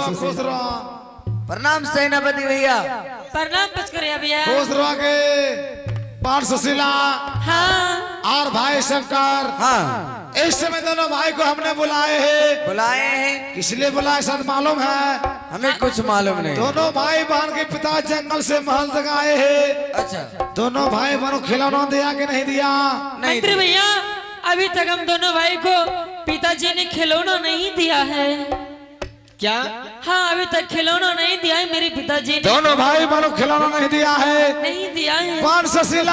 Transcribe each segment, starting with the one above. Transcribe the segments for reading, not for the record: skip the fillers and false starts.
खुश रहो। प्रणाम सेनापति भैया। प्रणाम पचकरिया भैया। खुश रहो के पान सुशीला हाँ और भाई शंकर। हाँ इस समय दोनों भाई को हमने बुलाए हैं। बुलाए हैं, किस लिए बुलाए सब मालूम है? हमें कुछ मालूम नहीं। दोनों भाई बहन के पिता जंगल से महल तक आए हैं। अच्छा, दोनों भाई बहनों को खिलौना दिया कि नहीं दिया? नहीं मंत्री भैया, अभी तक हम दोनों भाई को पिताजी ने खिलौना नहीं दिया है। क्या? हाँ, अभी तक खिलौना नहीं दिया है मेरे पिताजी ने। दोनों भाई बहनों को खिलौना नहीं दिया है। नहीं दिया है। पान सुशीला,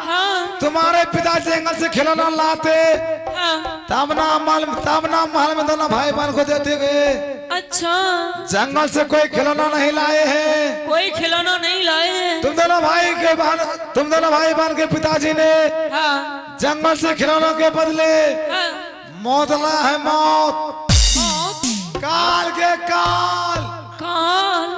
हाँ तुम्हारे पिता जंगल से खिलौना लाते हाँ। तब ना महल में दोनों भाई बहन को देते गए। अच्छा, जंगल से कोई खिलौना नहीं लाए हैं। कोई खिलौना नहीं लाए हैं। तुम दोनों भाई बहन के पिताजी ने हाँ जंगल से खिलौनों के बदले हाँ। मौत लाया है। मौत, मौत? काल के काल। काल?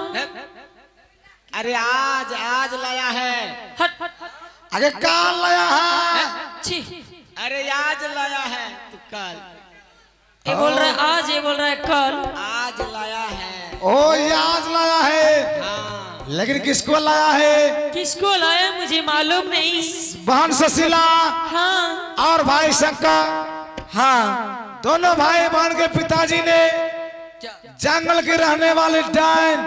अरे आज लाया है। हट हट हट। अरे काल लाया है। छी, अरे आज लाया है तू कल। ये बोल रहा है आज, ये बोल रहा है कल। आज लाया है। ओ ये आज लाया है। हाँ। लेकिन किसको लाया है? किसको लाया मुझे मालूम नहीं। बहन सुशीला हाँ और भाई शंकर, हाँ दोनों भाई बहन के पिताजी ने जंगल के रहने वाले डायन,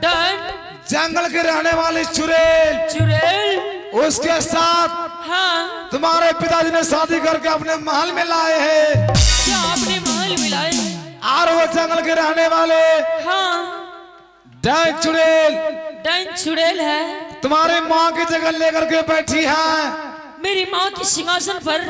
डन जंगल के रहने वाली चुड़ैल, चुड़ैल, उसके साथ हाँ तुम्हारे पिताजी ने शादी करके अपने महल में लाए हैं। क्या आपने महल मिलाए? और वो जंगल के रहने वाले हाँ, डायन चुड़ैल डन चुड़ैल है। तुम्हारी माँ की जगह लेकर के बैठी है। मेरी माँ की सिंहासन पर।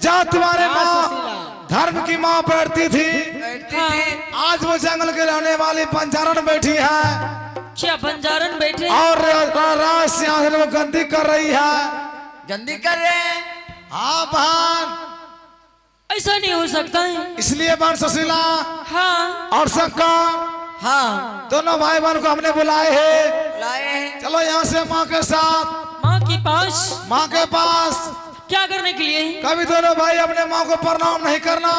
जहाँ तुम्हारे माँ धर्म की माँ बैठती थी, बैठती हाँ। थी। आज वो जंगल के रहने वाली बंजारण बैठी है क्या बंजारन बैठे? और राज सिंहासन में गंदी कर रही है। गंदी कर रहे हैं। हाँ बहन, ऐसा नहीं हो सकता है। इसलिए बहन सुशीला हाँ और शंकर, हाँ दोनों भाई बहन को हमने बुलाए हैं। बुलाए हैं। चलो यहाँ से माँ के साथ, माँ के पास। माँ के पास। क्या करने के लिए? कभी दोनों भाई अपने माँ को प्रणाम नहीं करना।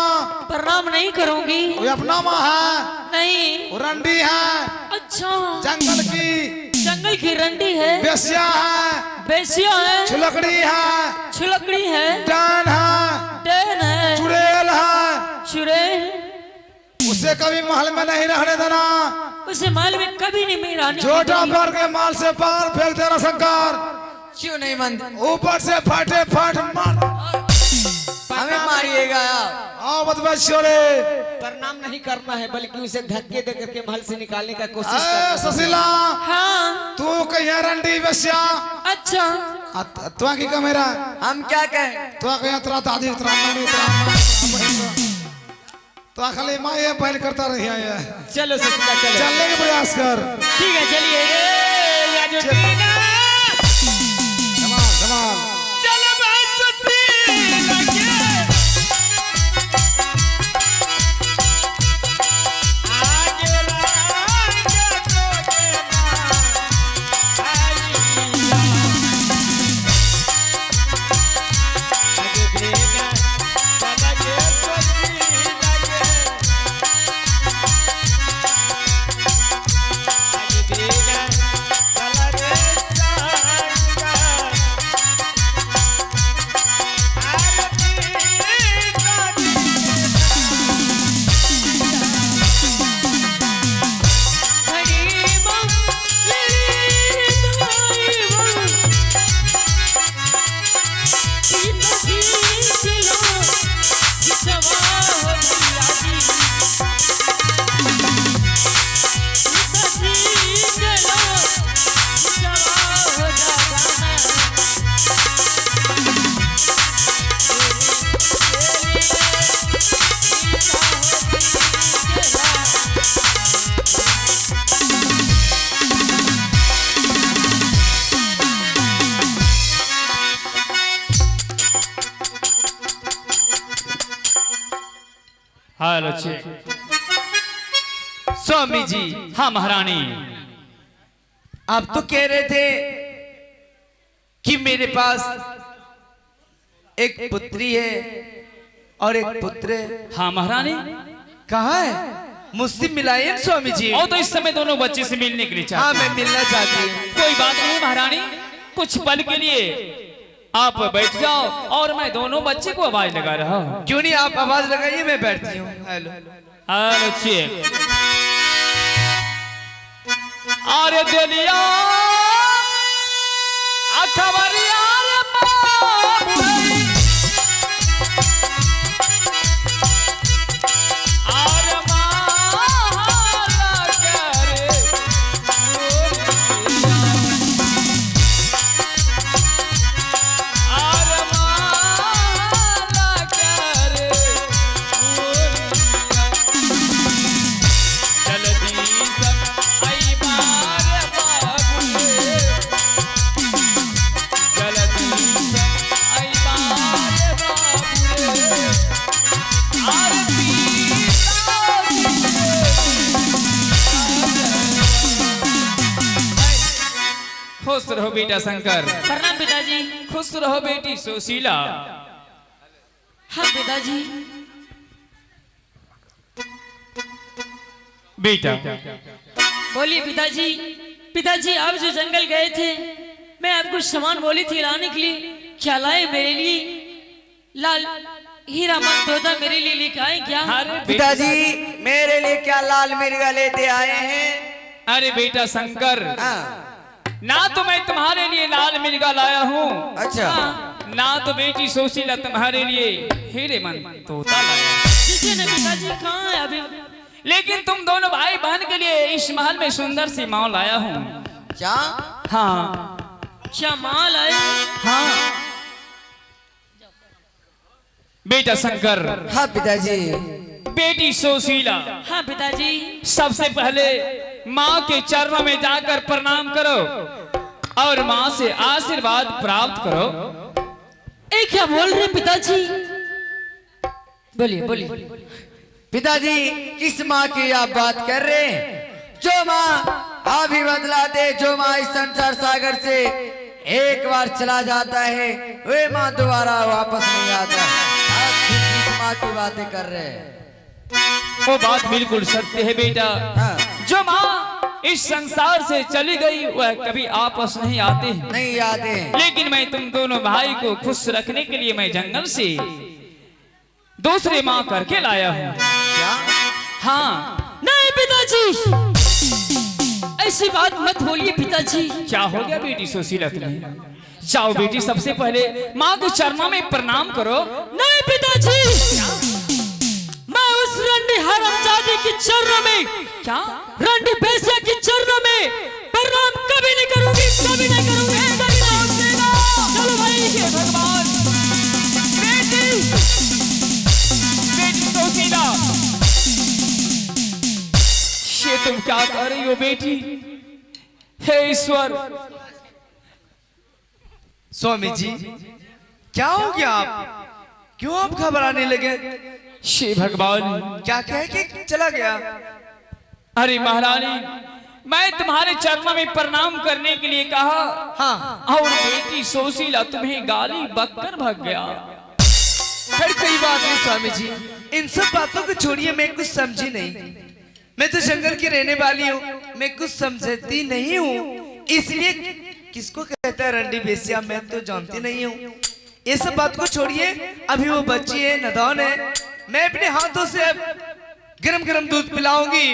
प्रणाम नहीं करूंगी। वो अपना माँ है, नहीं। वो रंडी है, अच्छा, जंगल की जंगल की रंडी है, बेसिया है, बेसिया है, छुलकड़ी है, छुलकड़ी है, डान है, डैन है, चुड़ैल है। चुड़ैल। उसे कभी महल में नहीं रहने देना। उसे महल में कभी नहीं मेरा। जोटा पर के माल से पार फेंक देना शंकर। क्यों नहीं मानते? ऊपर से फटे फट मार। हमें मारिएगा आप। आओ बदमाश छोरे। प्रणाम नहीं करना है बल्कि उसे धक्के दे करके महल से निकालने का कोशिश ए, करना। सुशीला, हाँ तू कहीं रंडी बेसिया। अच्छा, तू की कमेरा, हम क्या कहें? तू कहीं उतरा दादी उतरा मम्मी तो खाली माँ ये पहल करता रही है। चलो सुशीला चलो। चलने का प्रयास कर। ठीक है चलिए। धमाल धमाल। चलो भाई सुशीला के। आगे राज को देना आइया। आगे देना चला के सुशीला के। आगे देना चला रे साइका। हेलो स्वामी जी। हाँ महारानी, आप तो कह रहे थे कि मेरे पास एक पुत्री है और एक पुत्र है। हाँ महारानी, कहाँ है? मुझसे मिलाइए स्वामी जी। और तो इस समय दोनों बच्चे से मिलने के लिए हाँ चाहते मैं हैं। मिलना चाहती हूँ। कोई बात नहीं महारानी, कुछ पल के लिए आप बैठ जाओ और मैं दोनों बच्चे को आवाज लगा रहा हूँ। क्यों नहीं, आप आवाज लगाइए, मैं बैठती हूँ। Hello hello check. अरे दुनिया खबरिया रे बाबू, अरे माला करे अरे माला करे जल्दी सब आई बार बाबू, जल्दी सब आई बार बाबू, आरती खुश रहो बेटा शंकर, प्रणाम पिताजी। खुश रहो बेटी सुशीला। हाँ पिताजी। बेटा बोलिए पिताजी। पिताजी आप जो जंगल गए थे, मैं आपको सामान बोली थी लाने के लिए, क्या लाए मेरे लिए? लाल हीरा मन तोता मेरे लिए लेके आए क्या? अरे पिताजी मेरे लिए क्या लाल मिर्गा लेते आए हैं? अरे बेटा शंकर, हाँ ना तो मैं तुम्हारे लिए लाल मिर्गा लाया हूँ, अच्छा। ना तो बेटी सुशीला तुम्हारे लिए हीरे मन तोता लाया। जिसे ने पिताजी कहाँ है अभी? लेकिन तुम दोनों भाई बहन के लिए इस महल में सुंदर सी माँ लाया हूँ। क्या? हाँ क्या माल आए? हाँ बेटा शंकर, हाँ पिताजी। बेटी सुशीला, हाँ पिताजी। सबसे पहले माँ के चरणों में जाकर प्रणाम करो और माँ से आशीर्वाद प्राप्त करो। ए क्या बोल रहे पिताजी? बोलिए बोलिए। पिताजी किस माँ की आप बात कर रहे हैं? जो माँ अभी बदला दे, जो माँ इस संसार सागर से एक बार चला जाता है, वे माँ दोबारा वापस नहीं आता। आप किस माँ की बातें कर रहे हैं? वो बात बिल्कुल सत्य है बेटा। हाँ। जो माँ इस संसार से चली गई वह कभी आपस नहीं आते हैं। नहीं याद है। लेकिन मैं तुम दोनों भाई को खुश रखने के लिए मैं जंगल से दूसरे माँ करके लाया हूँ। क्या? हाँ नहीं पिताजी, ऐसी बात मत बोलिए पिताजी। क्या हो गया बेटी सुशीला तुम्हें? जाओ बेटी, सबसे पहले माँ के चरणों में प्रणाम करो। नहीं पिताजी, मैं उस रंडी हरामजादी के चरणों में, क्या? रंडी बेसिया के चरणों में प्रणाम कभी नहीं करूंगी, कभी नहीं करूंगी, कभी नहीं। चलो भाई। हे भगवान, बेटी बेटी सुशीला, ये तुम क्या कर रही हो बेटी? हे ईश्वर, स्वामी जी क्या हो गया? आप क्यों आप घबराने लगे? हे भगवान, क्या कह के चला गया? अरे महारानी, मैं तुम्हारे चरणों में प्रणाम करने के लिए कहा, हाँ। और बेटी सुशीला तुम्हें गाली बककर भाग गया। फिर कोई बात नहीं स्वामी जी, इन सब बातों को छोड़िए, मैं कुछ समझी नहीं। मैं तो जंगल की रहने वाली हूँ, मैं कुछ समझती नहीं हूँ, इसलिए किसको कहता है रंडी बेसिया मैं तो जानती नहीं हूँ। ये सब बात को छोड़िए, अभी वो बच्ची है, नादान है, मैं अपने हाथों से अब गरम गरम दूध पिलाऊंगी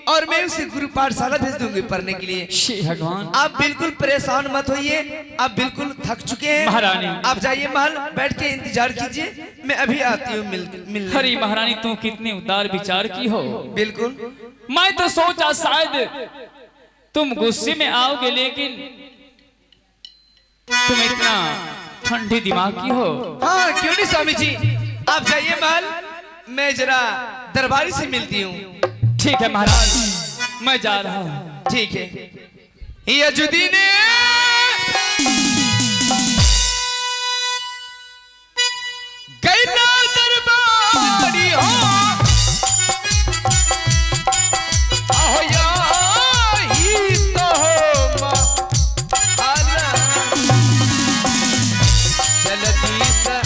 और मैं उसे गुरु पाठशाला भेज दूंगी पढ़ने के लिए। हे भगवान, आप बिल्कुल परेशान मत होइए, आप बिल्कुल थक चुके हैं महारानी। आप जाइए महल, बैठ के इंतजार कीजिए, मैं अभी आती हूँ मिलने। हरी महारानी, तू कितने उदार विचार की हो। बिल्कुल। मैं तो सोचा शायद तुम गुस्से में आओगे, लेकिन तुम इतना ठंडी दिमाग की हो। हाँ क्यों नहीं स्वामी जी, आप जाइए महल, मैं जरा दरबारी से मिलती हूँ। ठीक है महाराज, मैं जा रहा हूँ। ठीक है। यजुदीन गैला दरबारी हो, आहो या ही तो हो माला, चलती सा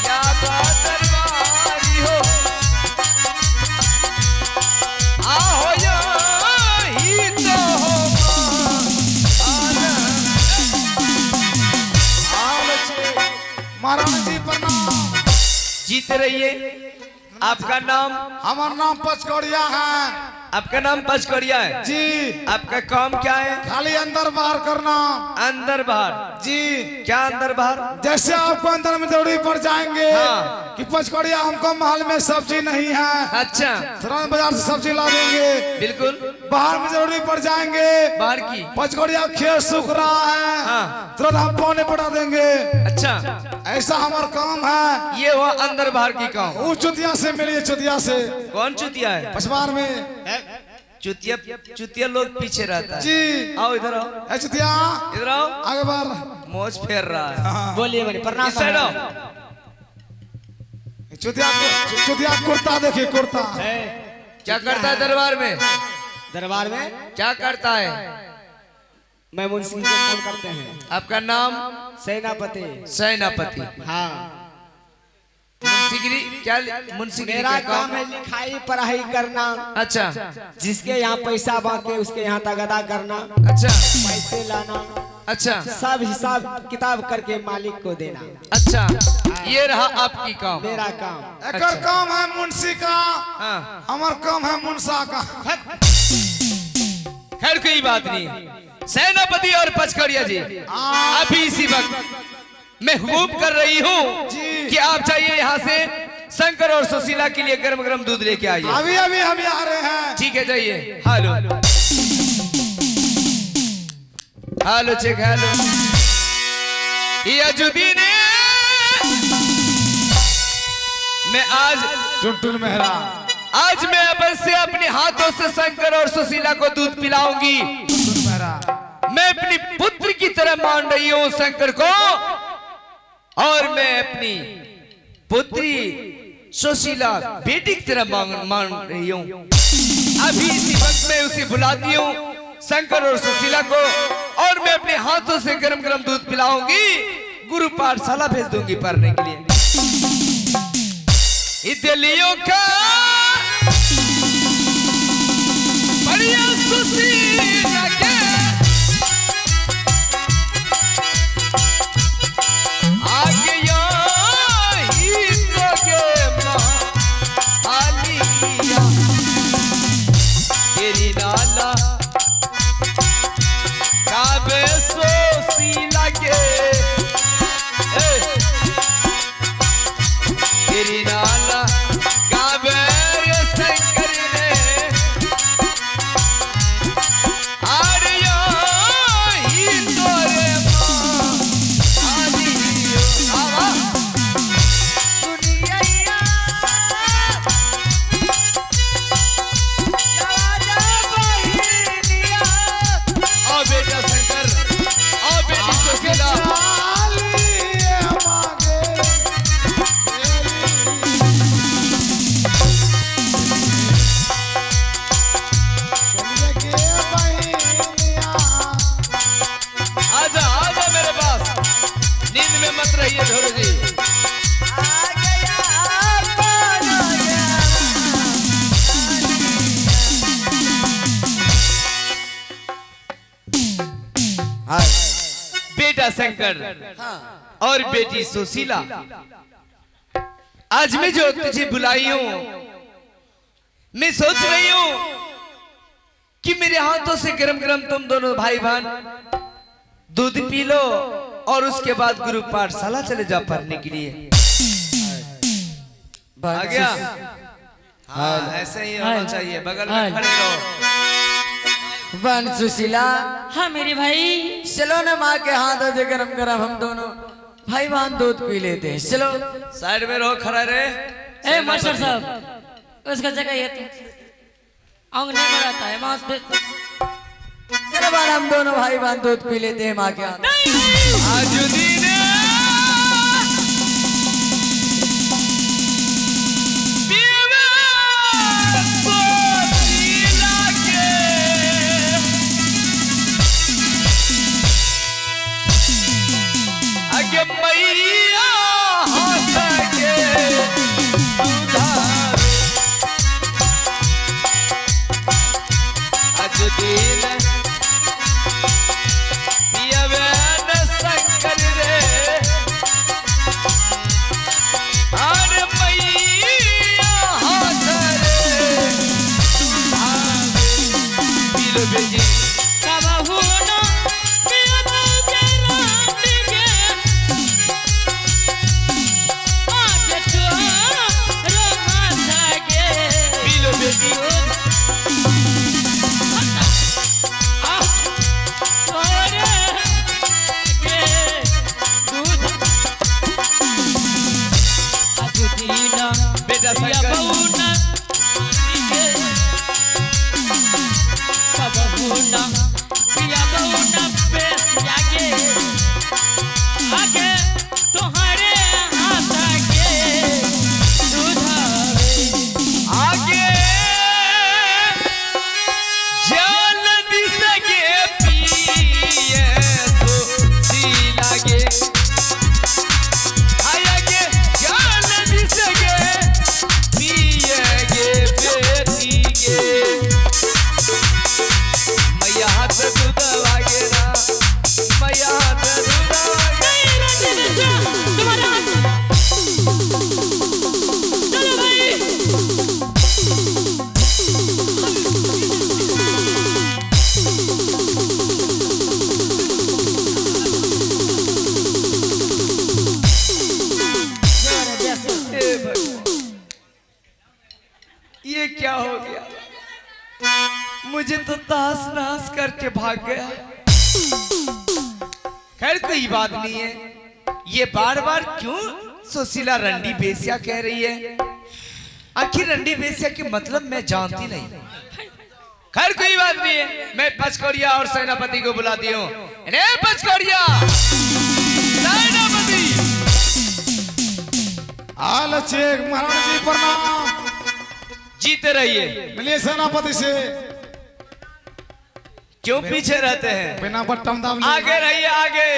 या दरबारी हो, जीते रहिए। आपका नाम? हमारा नाम पचकोड़िया है। आपका नाम पचकोड़िया है जी। आपका काम क्या है? खाली अंदर बाहर करना। अंदर बाहर जी। क्या अंदर बाहर? जैसे आपको अंदर में जरूरी पड़ जाएंगे हाँ। कि पचकोड़िया हमको महल में सब्जी नहीं है, अच्छा तुरंत बाजार से सब्जी ला देंगे। बिल्कुल। बाहर में जरूरी पड़ जाएंगे बाहर की? पचकोड़िया खेत सूख रहा है, हाँ। तुरंत हम पौने पटा देंगे। अच्छा ऐसा हमारा काम है। ये हुआ अंदर बाहर की काम। वो चुतिया से मिलिए, चुतिया से। कौन चुतिया है? पचमार में चुतिया चुतिया लोग पीछे रहता है। जी। आओ इधर आओ, ए चुतिया इधर आओ। आगे बार मोज फेर रहा है। बोलिए बोलिए, प्रणाम। इस साइड आओ। चुतिया कुर्ता देखिए, कुर्ता। क्या करता है दरबार में? दरबार में क्या करता है? मैं मुंशी को फोन करते हैं। आपका नाम? सेनापति। सेनापति। हाँ, मुंशीगिरी क्या? मुंशीगिरी मेरा का काम है लिखाई पढ़ाई करना। अच्छा जिसके यहाँ पैसा बांके उसके यहाँ तगादा करना, अच्छा पैसे लाना, अच्छा सब हिसाब किताब करके मालिक को देना। अच्छा, ये रहा आपकी काम। मेरा काम। एकर काम है मुंशी का, हाँ। हमार काम है मुंसा का। खैर कोई बात नहीं। सेनापति और पचकड़िया जी, अभी इसी वक्त मैं हुकुम कर रही हूँ कि आप चाहिए यहाँ से शंकर और सुशीला के लिए गरम गरम दूध लेके आइए। अभी अभी हम आ रहे हैं। ठीक है, जाइए। Hello hello check hello. Yajuddin मैं आज टुनटुन मेहरा, आज मैं अवश्य अपने हाथों से शंकर और सुशीला को दूध पिलाऊंगी। टुनटुन मेहरा। मैं अपनी पुत्र की तरह मान रही हूँ शंकर को, और मैं अपनी पुत्री सुशीला बेटी की तरह मान रही हूँ। अभी इसी वक्त मैं उसे बुलाती हूँ शंकर और सुशीला को, और मैं अपने हाथों से गरम गरम दूध पिलाऊंगी। गुरु पाठशाला भेज दूंगी पढ़ने के लिए। इतलियों का बढ़िया सुशीला के आगे ही तो के आलिया तेरी नाला काबे सुशीला के तेरी नाला काबे शंकर ने आर्या ही तोरे बेटा शंकर और बेटी सुशीला, आज मैं जो तुझे बुलाई हूं, मैं सोच रही हूं कि मेरे हाथों से गरम गरम तुम दोनों भाई बहन दूध पी लो, और उसके बाद गुरु पाठशाला चले जाओ पढ़ने के लिए। आ गया? हाँ, ऐसे ही होना चाहिए। बगल में खड़े रहो। बन सुशीला, हाँ मेरे भाई। चलो ना माँ के हाथों से गरम गरम हम दोनों भाई बहन दूध पी लेते हैं। चलो साइड में रहो, खड़ा रहे। ए मास्टर साहब, उसका जगह ये तो अंग नहीं मराता है मांस पे। चलो बार हम दोनों भाई बहन दूध पी लेते हैं माँ के हाथ। याजुद्दीन मैया हाथ के दुधार याजुद्दीन पियवन शंकर रे पीलो बेटी कबहू ना पिया तो के रानी के आगे छोरो माथा के पीलो बेटी बेटा शंकर आगे जान दिसगे पिए तो सी लागे आगे जान दिसगे पिए गे बेटी गे मैया हाथ दूध लागे ना मैया हाथ दूध लागे हे भगवान, ये क्या हो गया मुझे तो तास नाश करके भाग गया खैर कोई बात नहीं है ये बार बार क्यों सुशीला रंडी बेसिया कह रही है आखिर रंडी बेसिया के मतलब मैं जानती नहीं खैर कोई बात नहीं है मैं पचकोरिया और सेनापति को बुलाती हूँ पचकोरिया सेनापति आल चेक महाराज जी प्रणाम। जीते रहिए मिलिए सेनापति से। क्यों पीछे रहते हैं बिना बट्टम दाम आगे रहिए आगे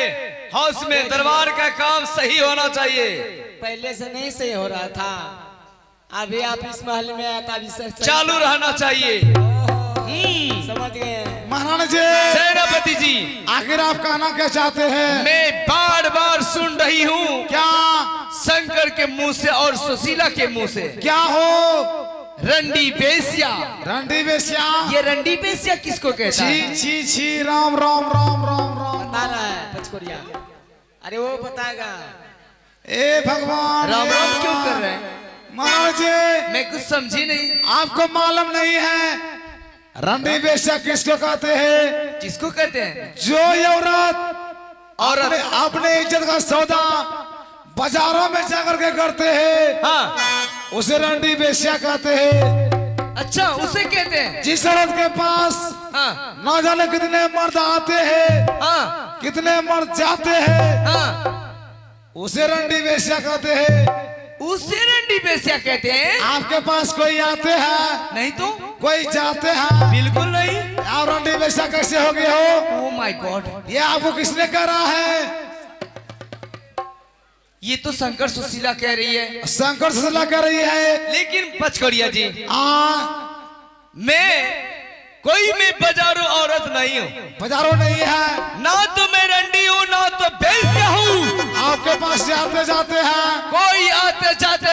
हाउस में दरबार का काम सही होना चाहिए पहले से नहीं सही हो रहा था अभी आप इस महल में आया था अभी से चालू रहना चाहिए समझ गए महाराज जी सेनापति जी आखिर आप कहना क्या चाहते हैं? मैं बार बार सुन रही हूँ क्या शंकर के मुंह से और सुशीला के मुंह से क्या हो? रंडी बेसिया रंडी बेसिया ये रंडी बेसिया किसको कहता है छी छी छी राम राम राम राम राम बता रहा है पचकोरिया अरे वो बताएगा ए भगवान राम राम क्यों कर रहे हैं महाराज जी मैं कुछ समझी नहीं आपको मालूम नहीं है रंडी बेसिया किसको कहते हैं? किसको कहते हैं जो औरत औरत अपने इज्जत का सौदा बाजारों में जाकर के करते हैं हाँ उसे रंडी बेसिया कहते हैं। अच्छा उसे कहते हैं जिस औरत के पास हाँ न जाने कितने मर्द आते हैं हाँ कितने मर्द जाते हैं हाँ उसे रंडी बेसिया कहते हैं। उसे रंडी बेसिया कहते हैं आपके पास कोई आते हैं नहीं तो कोई जाते हैं बिल्कुल नहीं आप रंडी बेसिया कैसे हो गए हो? ओ माय गॉड ये आपको किसने करा है? ये तो शंकर सुशीला कह रही है शंकर सुशीला कर रही है। लेकिन पचकोरिया जी मैं बाजारू औरत नहीं हूँ बाजारों नहीं है ना तो मैं रंडी हूँ ना तो बेसिया हूँ आपके पास जाते जाते हैं